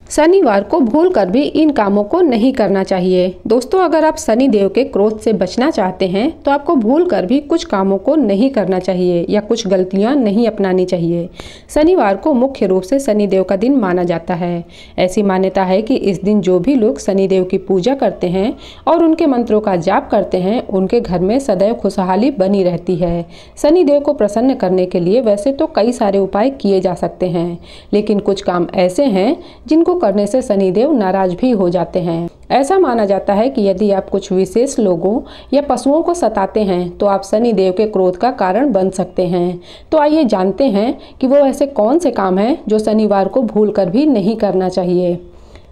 शनिवार को भूलकर भी इन कामों को नहीं करना चाहिए। दोस्तों, अगर आप शनि देव के क्रोध से बचना चाहते हैं तो आपको भूलकर भी कुछ कामों को नहीं करना चाहिए या कुछ गलतियां नहीं अपनानी चाहिए। शनिवार को मुख्य रूप से शनि देव का दिन माना जाता है। ऐसी मान्यता है कि इस दिन जो भी लोग शनि देव की पूजा करते हैं और उनके मंत्रों का जाप करते हैं, उनके घर में सदैव खुशहाली बनी रहती है। शनि देव को प्रसन्न करने के लिए वैसे तो कई सारे उपाय किए जा सकते हैं, लेकिन कुछ काम ऐसे हैं जिनको करने से शनिदेव नाराज भी हो जाते हैं। ऐसा माना जाता है कि यदि आप कुछ विशेष लोगों या पशुओं को सताते हैं तो आप शनिदेव के क्रोध का कारण बन सकते हैं। तो आइए जानते हैं कि वो ऐसे कौन से काम हैं जो शनिवार को भूलकर भी नहीं करना चाहिए।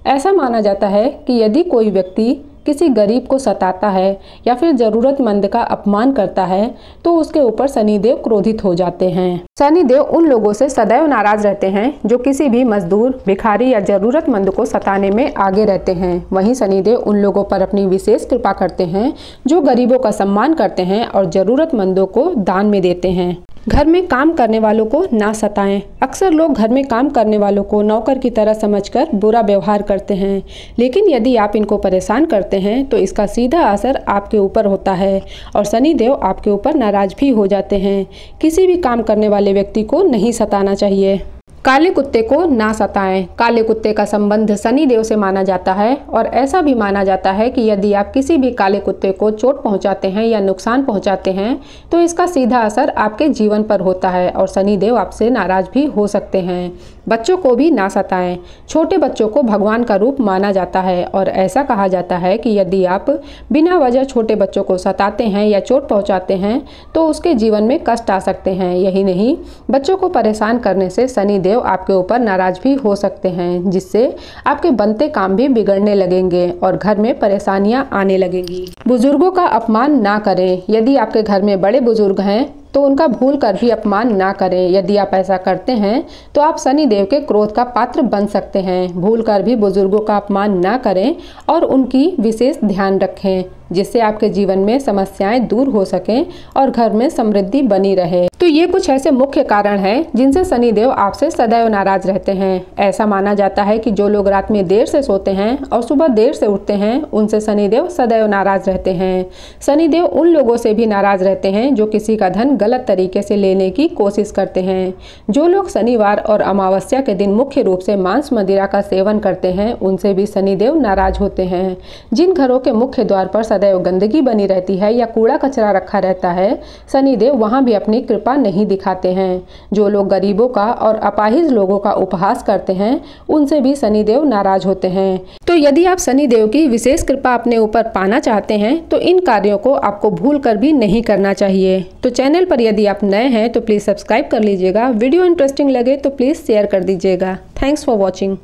ऐसा माना जाता है कि यदि कोई व्यक्ति किसी गरीब को सताता है या फिर जरूरतमंद का अपमान करता है तो उसके ऊपर शनिदेव क्रोधित हो जाते हैं। शनिदेव उन लोगों से सदैव नाराज रहते हैं जो किसी भी मजदूर, भिखारी या जरूरतमंद को सताने में आगे रहते हैं। वहीं शनिदेव उन लोगों पर अपनी विशेष कृपा करते हैं जो गरीबों का सम्मान करते हैं और जरूरतमंदों को दान में देते हैं। घर में काम करने वालों को ना सताएं। अक्सर लोग घर में काम करने वालों को नौकर की तरह समझकर बुरा व्यवहार करते हैं, लेकिन यदि आप इनको परेशान करते हैं तो इसका सीधा असर आपके ऊपर होता है और शनिदेव आपके ऊपर नाराज भी हो जाते हैं। किसी भी काम करने वाले व्यक्ति को नहीं सताना चाहिए। काले कुत्ते को ना सताएं। काले कुत्ते का संबंध शनि देव से माना जाता है और ऐसा भी माना जाता है कि यदि आप किसी भी काले कुत्ते को चोट पहुंचाते हैं या नुकसान पहुंचाते हैं तो इसका सीधा असर आपके जीवन पर होता है और शनि देव आपसे नाराज भी हो सकते हैं। बच्चों को भी ना सताएं। छोटे बच्चों को भगवान का रूप माना जाता है और ऐसा कहा जाता है कि यदि आप बिना वजह छोटे बच्चों को सताते हैं या चोट पहुंचाते हैं तो उसके जीवन में कष्ट आ सकते हैं। यही नहीं, बच्चों को परेशान करने से शनि देव आपके ऊपर नाराज भी हो सकते हैं, जिससे आपके बनते काम भी बिगड़ने लगेंगे और घर में परेशानियां आने लगेंगी। बुजुर्गों का अपमान ना करें। यदि आपके घर में बड़े बुजुर्ग हैं तो उनका भूल कर भी अपमान ना करें। यदि आप ऐसा करते हैं तो आप शनि देव के क्रोध का पात्र बन सकते हैं। भूल कर भी बुजुर्गों का अपमान ना करें और उनकी विशेष ध्यान रखें, जिससे आपके जीवन में समस्याएं दूर हो सकें और घर में समृद्धि बनी रहे। तो ये कुछ ऐसे मुख्य कारण हैं जिनसे शनि देव आपसे सदैव नाराज रहते हैं। ऐसा माना जाता है कि जो लोग रात में देर से सोते हैं और सुबह देर से उठते हैं, उनसे शनि देव सदैव नाराज रहते हैं। शनि देव उन लोगों से भी नाराज रहते हैं जो किसी का धन गलत तरीके से लेने की कोशिश करते हैं। जो लोग शनिवार और अमावस्या के दिन मुख्य रूप से मांस मदिरा का सेवन करते हैं, उनसे भी शनिदेव नाराज होते हैं। जिन घरों के मुख्य द्वार पर सदैव गंदगी बनी रहती है या कूड़ा कचरा रखा रहता है, शनिदेव वहां भी अपनी कृपा नहीं दिखाते हैं। जो लोग गरीबों का और अपाहिज लोगों का उपहास करते हैं, उनसे भी शनिदेव नाराज होते हैं। तो यदि आप शनिदेव की विशेष कृपा अपने ऊपर पाना चाहते हैं तो इन कार्यों को आपको भूल कर भी नहीं करना चाहिए। तो चैनल पर यदि आप नए हैं तो प्लीज़ सब्सक्राइब कर लीजिएगा। वीडियो इंटरेस्टिंग लगे तो प्लीज़ शेयर कर दीजिएगा। Thanks for watching.